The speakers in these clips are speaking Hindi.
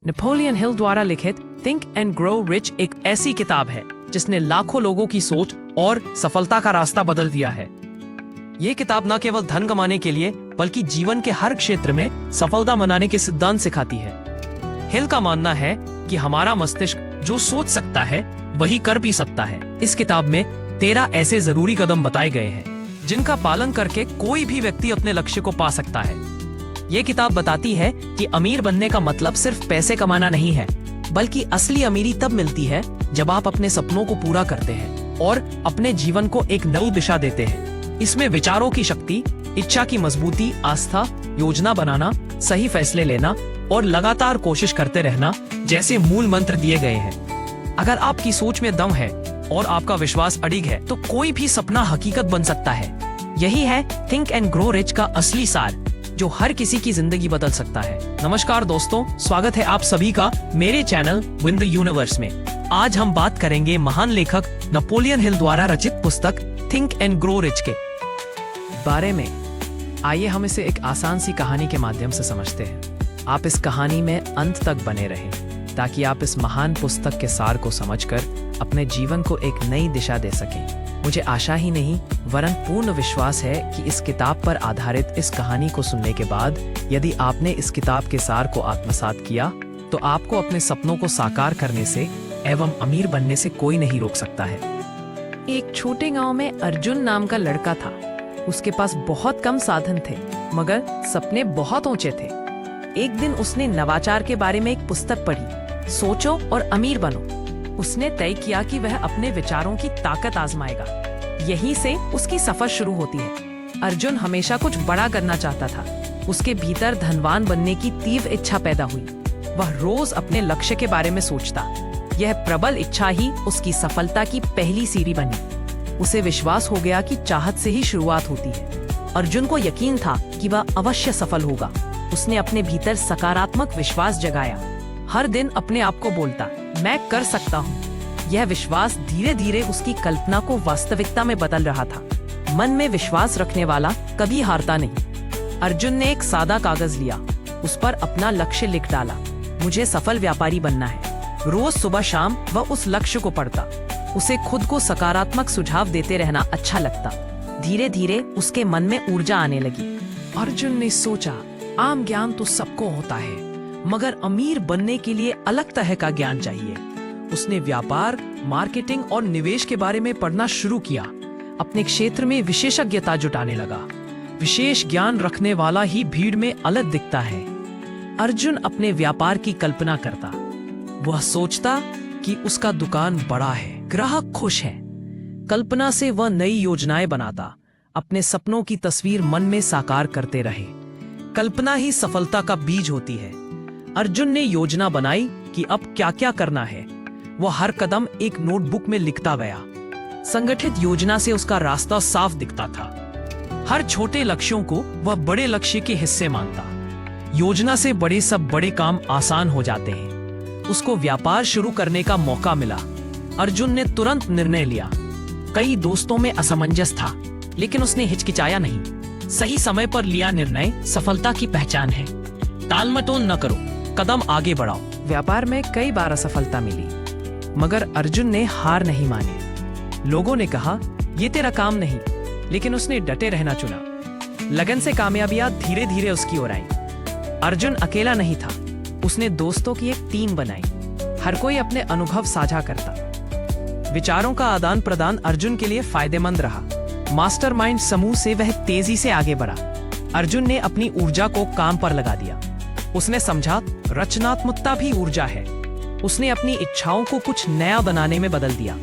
नेपोलियन हिल द्वारा लिखित थिंक एंड ग्रो रिच एक ऐसी किताब है जिसने लाखों लोगों की सोच और सफलता का रास्ता बदल दिया है। ये किताब न केवल धन कमाने के लिए बल्कि जीवन के हर क्षेत्र में सफलता मनाने के सिद्धांत सिखाती है। हिल का मानना है कि हमारा मस्तिष्क जो सोच सकता है वही कर भी सकता है। इस किताब में 13 ऐसे जरूरी कदम बताए गए हैं जिनका पालन करके कोई भी व्यक्ति अपने लक्ष्य को पा सकता है। ये किताब बताती है कि अमीर बनने का मतलब सिर्फ पैसे कमाना नहीं है, बल्कि असली अमीरी तब मिलती है जब आप अपने सपनों को पूरा करते हैं और अपने जीवन को एक नई दिशा देते हैं। इसमें विचारों की शक्ति, इच्छा की मजबूती, आस्था, योजना बनाना, सही फैसले लेना और लगातार कोशिश करते रहना जैसे मूल मंत्र दिए गए हैं। अगर आपकी सोच में दम है और आपका विश्वास अडिग है तो कोई भी सपना हकीकत बन सकता है। यही है थिंक एंड ग्रो रिच का असली सार, जो हर किसी की जिंदगी बदल सकता है। नमस्कार दोस्तों, स्वागत है आप सभी का मेरे चैनल विन द यूनिवर्स में। आज हम बात करेंगे महान लेखक नेपोलियन हिल द्वारा रचित पुस्तक थिंक एंड ग्रो रिच के बारे में। आइए हम इसे एक आसान सी कहानी के माध्यम से समझते हैं। आप इस कहानी में अंत तक बने रहें ताकि आप इस महान पुस्तक के सार को समझकर अपने जीवन को एक नई दिशा दे सकें। मुझे आशा ही नहीं वरन पूर्ण विश्वास है कि इस किताब पर आधारित इस कहानी को सुनने के बाद यदि आपने इस किताब के सार को आत्मसात किया तो आपको अपने सपनों को साकार करने से एवं अमीर बनने से कोई नहीं रोक सकता है। एक छोटे गांव में अर्जुन नाम का लड़का था। उसके पास बहुत कम साधन थे मगर सपने बहुत ऊंचे थे। एक दिन उसने नवाचार के बारे में एक पुस्तक पढ़ी, सोचो और अमीर बनो। उसने तय किया कि वह अपने विचारों की ताकत आजमाएगा। यहीं से उसकी सफर शुरू होती है। अर्जुन हमेशा कुछ बड़ा करना चाहता था। उसके भीतर धनवान बनने की तीव्र इच्छा पैदा हुई। वह रोज अपने लक्ष्य के बारे में सोचता। यह प्रबल इच्छा ही उसकी सफलता की पहली सीढ़ी बनी। उसे विश्वास हो गया कि चाहत से ही शुरुआत होती है। अर्जुन को यकीन था कि वह अवश्य सफल होगा। उसने अपने भीतर सकारात्मक विश्वास जगाया। हर दिन अपने आप को बोलता, मैं कर सकता हूँ। यह विश्वास धीरे धीरे उसकी कल्पना को वास्तविकता में बदल रहा था। मन में विश्वास रखने वाला कभी हारता नहीं। अर्जुन ने एक सादा कागज लिया, उस पर अपना लक्ष्य लिख डाला, मुझे सफल व्यापारी बनना है। रोज सुबह शाम वह उस लक्ष्य को पढ़ता। उसे खुद को सकारात्मक सुझाव देते रहना अच्छा लगता। धीरे धीरे उसके मन में ऊर्जा आने लगी। अर्जुन ने सोचा, आम ज्ञान तो सबको होता है मगर अमीर बनने के लिए अलग तरह का ज्ञान चाहिए। उसने व्यापार, मार्केटिंग और निवेश के बारे में पढ़ना शुरू किया। अपने क्षेत्र में विशेषज्ञता जुटाने लगा। विशेष ज्ञान रखने वाला ही भीड़ में अलग दिखता है। अर्जुन अपने व्यापार की कल्पना करता। वह सोचता कि उसका दुकान बड़ा है, ग्राहक खुश है। कल्पना से वह नई योजनाएं बनाता। अपने सपनों की तस्वीर मन में साकार करते रहे। कल्पना ही सफलता का बीज होती है। अर्जुन ने योजना बनाई कि अब क्या क्या करना है। वह हर कदम एक नोटबुक में लिखता गया। संगठित योजना से उसका रास्ता साफ दिखता था। हर छोटे लक्ष्यों को वह बड़े लक्ष्य के हिस्से मानता। योजना से बड़े सब बड़े काम आसान हो जाते हैं। उसको व्यापार शुरू करने का मौका मिला। अर्जुन ने तुरंत निर्णय लिया। कई दोस्तों में असमंजस था लेकिन उसने हिचकिचाया नहीं। सही समय पर लिया निर्णय सफलता की पहचान है। टालमटोल न करो, कदम आगे बढ़ाओ। व्यापार में कई बार असफलता मिली मगर अर्जुन ने हार नहीं मानी। लोगों ने कहा, ये तेरा काम नहीं, लेकिन उसने डटे रहना चुना। लगन से कामयाबियां धीरे धीरे उसकी ओर आई। अर्जुन अकेला नहीं था। उसने दोस्तों की एक टीम बनाई। हर कोई अपने अनुभव साझा करता। विचारों का आदान प्रदान अर्जुन के लिए फायदेमंद रहा। मास्टरमाइंड समूह से वह तेजी से आगे बढ़ा। अर्जुन ने अपनी ऊर्जा को काम पर लगा दिया। उसने समझा, रचनात्मकता भी ऊर्जा है। उसने अपनी इच्छाओं को कुछ नया बनाने में बदल दिया।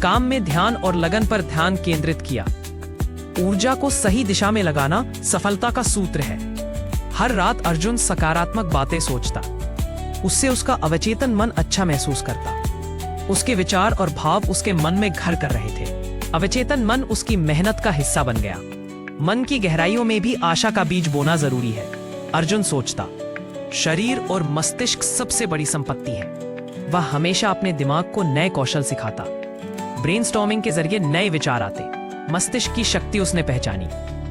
काम में ध्यान और लगन पर ध्यान केंद्रित किया। ऊर्जा को सही दिशा में लगाना सफलता का सूत्र है। हर रात अर्जुन सकारात्मक बातें सोचता। उससे उसका अवचेतन मन अच्छा महसूस करता। उसके विचार और भाव उसके मन में घर कर रहे थे। अवचेतन मन उसकी मेहनत का हिस्सा बन गया। मन की गहराइयों में भी आशा का बीज बोना जरूरी है। अर्जुन सोचता, शरीर और मस्तिष्क सबसे बड़ी संपत्ति है। वह हमेशा अपने दिमाग को नए कौशल सिखाता। ब्रेनस्टॉर्मिंग के जरिए नए विचार आते। मस्तिष्क की शक्ति उसने पहचानी।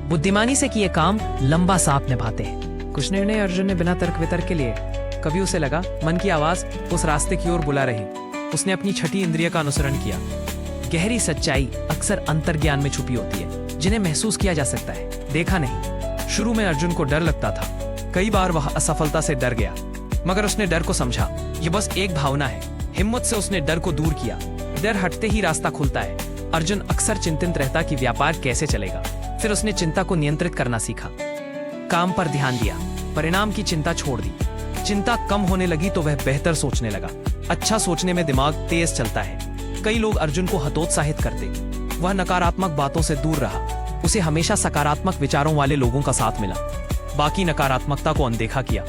बुद्धिमानी से किए काम लंबा सांप निभाते हैं। कुछ निर्णय अर्जुन ने बिना तर्क वितर्क के लिए। कभी उसे लगा मन की आवाज उस रास्ते की ओर बुला रही। उसने अपनी छठी इंद्रिय का अनुसरण किया। गहरी सच्चाई अक्सर अंतर्ज्ञान में छुपी होती है, जिन्हें महसूस किया जा सकता है, देखा नहीं। शुरू में अर्जुन को डर लगता था। कई बार वह असफलता से डर गया, मगर उसने डर को समझा ये बस एक भावना है। हिम्मत से उसने डर को दूर किया। डर हटते ही रास्ता खुलता है। अर्जुन अक्सर चिंतित रहता कि व्यापार कैसे चलेगा। फिर उसने चिंता को नियंत्रित करना सीखा। काम पर ध्यान दिया, परिणाम की चिंता छोड़ दी। चिंता कम होने लगी तो वह बेहतर सोचने लगा। अच्छा सोचने में दिमाग तेज चलता है। कई लोग अर्जुन को हतोत्साहित करते। वह नकारात्मक बातों से दूर रहा। उसे हमेशा सकारात्मक विचारों वाले लोगों का साथ मिला। बाकी नकारात्मकता को अनदेखा किया।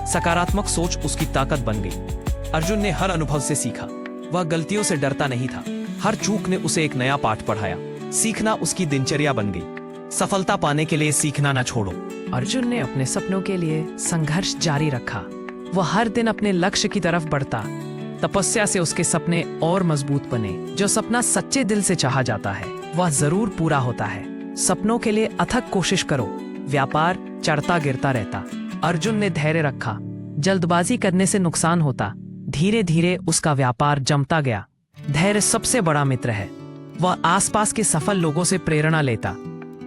सकारात्मक सोच उसकी ताकत बन गई। अर्जुन ने हर अनुभव से सीखा। वह गलतियों से डरता नहीं था। हर चूक ने उसे एक नया पाठ पढ़ाया। सीखना उसकी दिनचर्या बन गई। सफलता पाने के लिए सीखना न छोड़ो। अर्जुन ने अपने सपनों के लिए संघर्ष जारी रखा। वह हर दिन अपने लक्ष्य की तरफ बढ़ता। तपस्या से उसके सपने और मजबूत बने। जो सपना सच्चे दिल से चाहा जाता है वह जरूर पूरा होता है। सपनों के लिए अथक कोशिश करो। व्यापार चढ़ता गिरता रहता। अर्जुन ने धैर्य रखा। जल्दबाजी करने से नुकसान होता। धीरे धीरे उसका व्यापार जमता गया। धैर्य सबसे बड़ा मित्र है। वह आसपास के सफल लोगों से प्रेरणा लेता।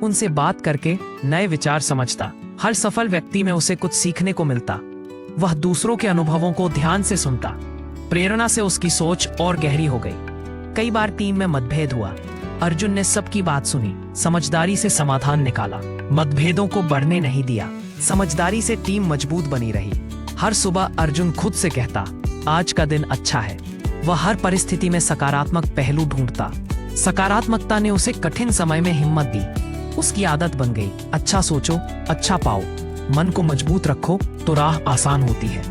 उनसे बात करके नए विचार समझता। हर सफल व्यक्ति में उसे कुछ सीखने को मिलता। वह दूसरों के अनुभवों को ध्यान से सुनता। प्रेरणा से उसकी सोच और गहरी हो गई। कई बार टीम में मतभेद हुआ। अर्जुन ने सबकी बात सुनी, समझदारी से समाधान निकाला। मतभेदों को बढ़ने नहीं दिया। समझदारी से टीम मजबूत बनी रही। हर सुबह अर्जुन खुद से कहता, आज का दिन अच्छा है। वह हर परिस्थिति में सकारात्मक पहलू ढूंढता। सकारात्मकता ने उसे कठिन समय में हिम्मत दी। उसकी आदत बन गई, अच्छा सोचो, अच्छा पाओ। मन को मजबूत रखो तो राह आसान होती है।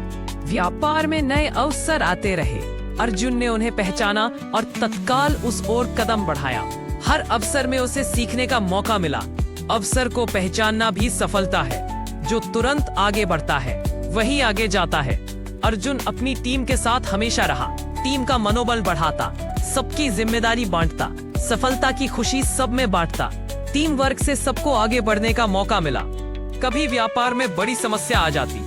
व्यापार में नए अवसर आते रहे। अर्जुन ने उन्हें पहचाना और तत्काल उस ओर कदम बढ़ाया। हर अवसर में उसे सीखने का मौका मिला। अवसर को पहचानना भी सफलता है। जो तुरंत आगे बढ़ता है वही आगे जाता है। अर्जुन अपनी टीम के साथ हमेशा रहा। टीम का मनोबल बढ़ाता, सबकी जिम्मेदारी बांटता, सफलता की खुशी सब में बांटता। टीम वर्क से सबको आगे बढ़ने का मौका मिला। कभी व्यापार में बड़ी समस्या आ जाती,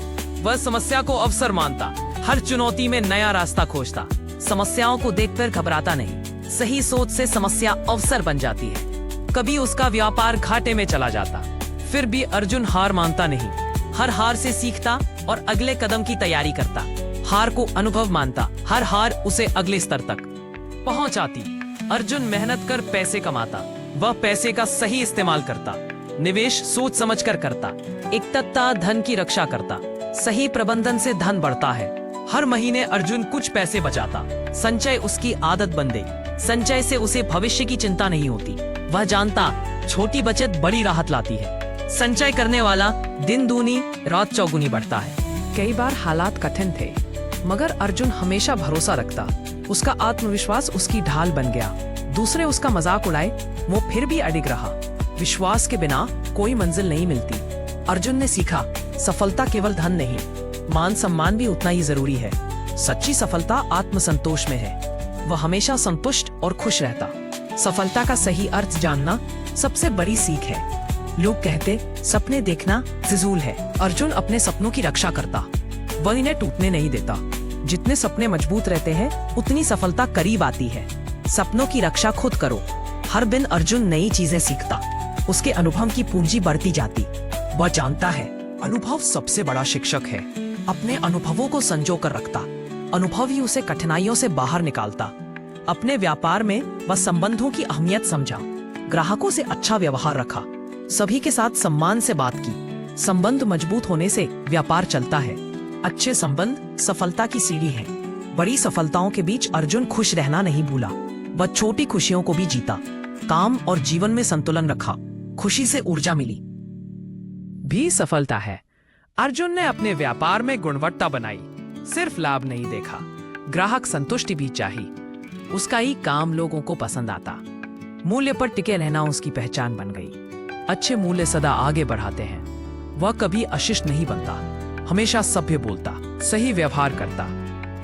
वह समस्या को अवसर मानता। हर चुनौती में नया रास्ता खोजता। समस्याओं को देखकर घबराता नहीं। सही सोच से समस्या अवसर बन जाती है। कभी उसका व्यापार घाटे में चला जाता, फिर भी अर्जुन हार मानता नहीं। हर हार से सीखता और अगले कदम की तैयारी करता। हार को अनुभव मानता। हर हार उसे अगले स्तर तक पहुंचाती। अर्जुन मेहनत कर पैसे कमाता। वह पैसे का सही इस्तेमाल करता। निवेश सोच समझकर करता। एकता धन की रक्षा करता। सही प्रबंधन से धन बढ़ता है। हर महीने अर्जुन कुछ पैसे बचाता। संचय उसकी आदत बन गई। संचय से उसे भविष्य की चिंता नहीं होती। वह जानता छोटी बचत बड़ी राहत लाती है। संचय करने वाला दिन दूनी रात चौगुनी बढ़ता है। कई बार हालात कठिन थे, मगर अर्जुन हमेशा भरोसा रखता। उसका आत्मविश्वास उसकी ढाल बन गया। दूसरे उसका मजाक उड़ाए, वो फिर भी अडिग रहा। विश्वास के बिना कोई मंजिल नहीं मिलती। अर्जुन ने सीखा, सफलता केवल धन नहीं, मान सम्मान भी उतना ही जरूरी है। सच्ची सफलता आत्मसंतोष में है। वह हमेशा संतुष्ट और खुश रहता। सफलता का सही अर्थ जानना सबसे बड़ी सीख है। लोग कहते सपने देखना फिजूल है। अर्जुन अपने सपनों की रक्षा करता। वह इन्हें टूटने नहीं देता। जितने सपने मजबूत रहते हैं उतनी सफलता करीब आती है। सपनों की रक्षा खुद करो। हर दिन अर्जुन नई चीजें सीखता। उसके अनुभव की पूंजी बढ़ती जाती। वह जानता है अनुभव सबसे बड़ा शिक्षक है। अपने अनुभवों को संजो कर रखता। अनुभव ही उसे कठिनाइयों से बाहर निकालता। अपने व्यापार में वह संबंधों की अहमियत समझा। ग्राहकों से अच्छा व्यवहार रखा। सभी के साथ सम्मान से बात की। संबंध मजबूत होने से व्यापार चलता है। अच्छे संबंध सफलता की सीढ़ी है। बड़ी सफलताओं के बीच अर्जुन खुश रहना नहीं भूला। वह छोटी खुशियों को भी जीता। काम और जीवन में संतुलन रखा। खुशी से ऊर्जा मिली। भी सफलता है। अर्जुन ने अपने व्यापार में गुणवत्ता बनाई। सिर्फ लाभ नहीं देखा, ग्राहक संतुष्टि भी चाहिए। उसका ही काम लोगों को पसंद आता। मूल्य पर टिके रहना उसकी पहचान बन गई। अच्छे मूल्य सदा आगे बढ़ाते हैं। वह कभी अशिष्ट नहीं बनता। हमेशा सभ्य बोलता, सही व्यवहार करता।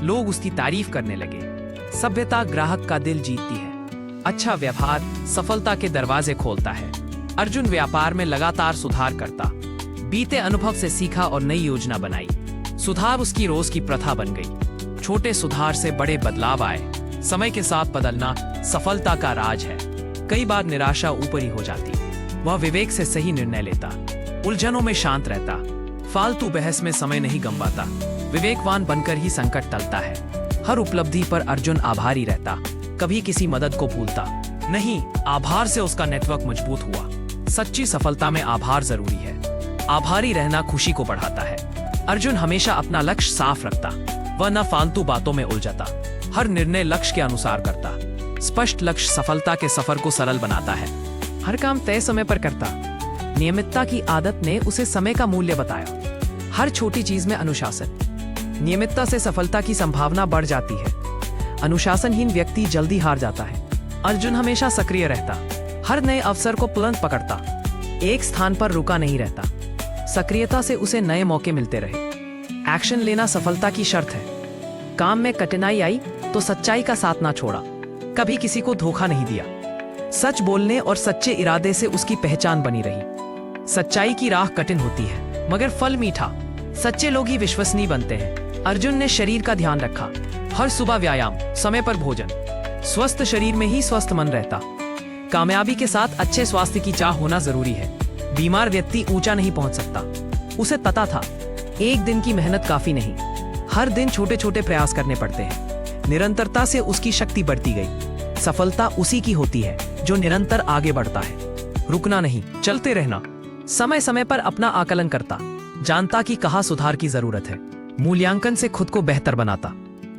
लोग उसकी तारीफ करने लगे। सभ्यता ग्राहक का दिल जीतती है। अच्छा व्यवहार सफलता के दरवाजे खोलता है। अर्जुन व्यापार में लगातार सुधार करता। बीते अनुभव से सीखा और नई योजना बनाई। सुधार उसकी रोज की प्रथा बन गई। छोटे सुधार से बड़े बदलाव आए। समय के साथ बदलना सफलता का राज है। कई बार निराशा ऊपर ही हो जाती। वह विवेक से सही निर्णय लेता, उलझनों में शांत रहता, फालतू बहस में समय नहीं गंवाता। विवेकवान बनकर ही संकट टलता है। हर उपलब्धि पर अर्जुन आभारी रहता, कभी किसी मदद को भूलता नहीं। आभार से उसका नेटवर्क मजबूत हुआ। सच्ची सफलता में आभार जरूरी है। आभारी रहना खुशी को बढ़ाता है। अर्जुन हमेशा अपना लक्ष्य साफ रखता, वह न फालतू बातों में उलझता। हर निर्णय लक्ष्य के अनुसार करता। स्पष्ट लक्ष्य सफलता के सफर को सरल बनाता है। हर काम तय समय पर करता। नियमितता की आदत ने उसे समय का मूल्य बताया। हर छोटी चीज में अनुशासन। नियमितता से सफलता की संभावना बढ़ जाती है। अनुशासनहीन व्यक्ति जल्दी हार जाता है। अर्जुन हमेशा सक्रिय रहता, हर नए अवसर को तुरंत पकड़ता, एक स्थान पर रुका नहीं रहता। सक्रियता से उसे नए मौके मिलते रहे। एक्शन लेना सफलता की शर्त है। काम में कठिनाई आई तो सच्चाई का साथ ना छोड़ा, कभी किसी को धोखा नहीं दिया। सच बोलने और सच्चे इरादे से उसकी पहचान बनी रही। सच्चाई की राह कठिन होती है मगर फल मीठा। सच्चे लोग ही विश्वसनीय बनते हैं। अर्जुन ने शरीर का ध्यान रखा। हर सुबह व्यायाम, समय पर भोजन। स्वस्थ शरीर में ही स्वस्थ मन रहता। कामयाबी के साथ अच्छे स्वास्थ्य की चाह होना जरूरी है। बीमार व्यक्ति ऊंचा नहीं पहुंच सकता। उसे पता था एक दिन की मेहनत काफी नहीं, हर दिन छोटे छोटे प्रयास करने पड़ते हैं। निरंतरता से उसकी शक्ति बढ़ती गई। सफलता उसी की होती है जो निरंतर आगे बढ़ता है। रुकना नहीं, चलते रहना। समय समय पर अपना आकलन करता, जानता कि कहाँ सुधार की जरूरत है। मूल्यांकन से खुद को बेहतर बनाता।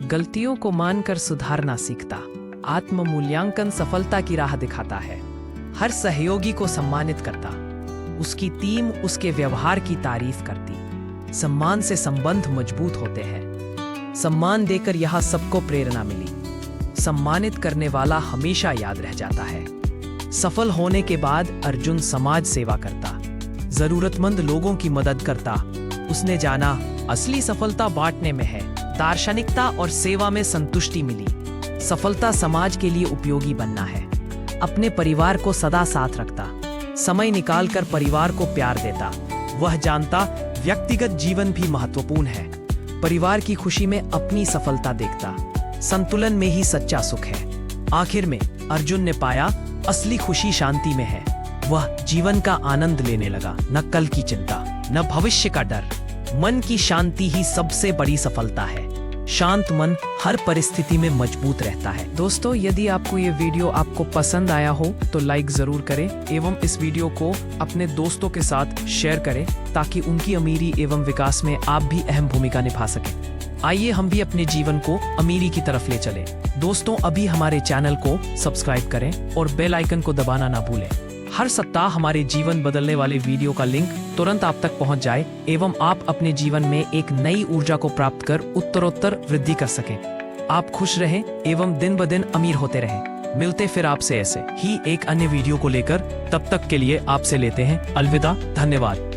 गलतियों को मानकर सुधारना सीखता। आत्म मूल्यांकन सफलता की राह दिखाता है। हर सहयोगी को सम्मानित करता। उसकी टीम उसके व्यवहार की तारीफ करती। सम्मान से संबंध मजबूत होते हैं। सम्मान देकर यह सबको प्रेरणा मिली। सम्मानित करने वाला हमेशा याद रह जाता है। सफल होने के बाद अर्जुन समाज सेवा करता, जरूरतमंद लोगों की मदद करता। उसने जाना असली सफलता बांटने में है। दार्शनिकता और सेवा में संतुष्टि मिली। सफलता समाज के लिए उपयोगी बनना है। अपने परिवार को सदा साथ रखता, समय निकालकर परिवार को प्यार देता। वह जानता व्यक्तिगत जीवन भी महत्वपूर्ण है। परिवार की खुशी में अपनी सफलता देखता। संतुलन में ही सच्चा सुख है। आखिर में अर्जुन ने पाया असली खुशी शांति में है। वह जीवन का आनंद लेने लगा, न कल की चिंता, न भविष्य का डर। मन की शांति ही सबसे बड़ी सफलता है। शांत मन हर परिस्थिति में मजबूत रहता है। दोस्तों, यदि आपको ये वीडियो आपको पसंद आया हो तो लाइक जरूर करें एवं इस वीडियो को अपने दोस्तों के साथ शेयर करें ताकि उनकी अमीरी एवं विकास में आप भी अहम भूमिका निभा सकें। आइए हम भी अपने जीवन को अमीरी की तरफ ले चलें। दोस्तों, अभी हमारे चैनल को सब्सक्राइब करें और बेल आइकन को दबाना ना भूलें। हर सप्ताह हमारे जीवन बदलने वाले वीडियो का लिंक तुरंत आप तक पहुंच जाए एवं आप अपने जीवन में एक नई ऊर्जा को प्राप्त कर उत्तरोत्तर वृद्धि कर सकें। आप खुश रहें एवं दिन ब दिन अमीर होते रहें। मिलते फिर आपसे ऐसे ही एक अन्य वीडियो को लेकर। तब तक के लिए आपसे लेते हैं अलविदा। धन्यवाद।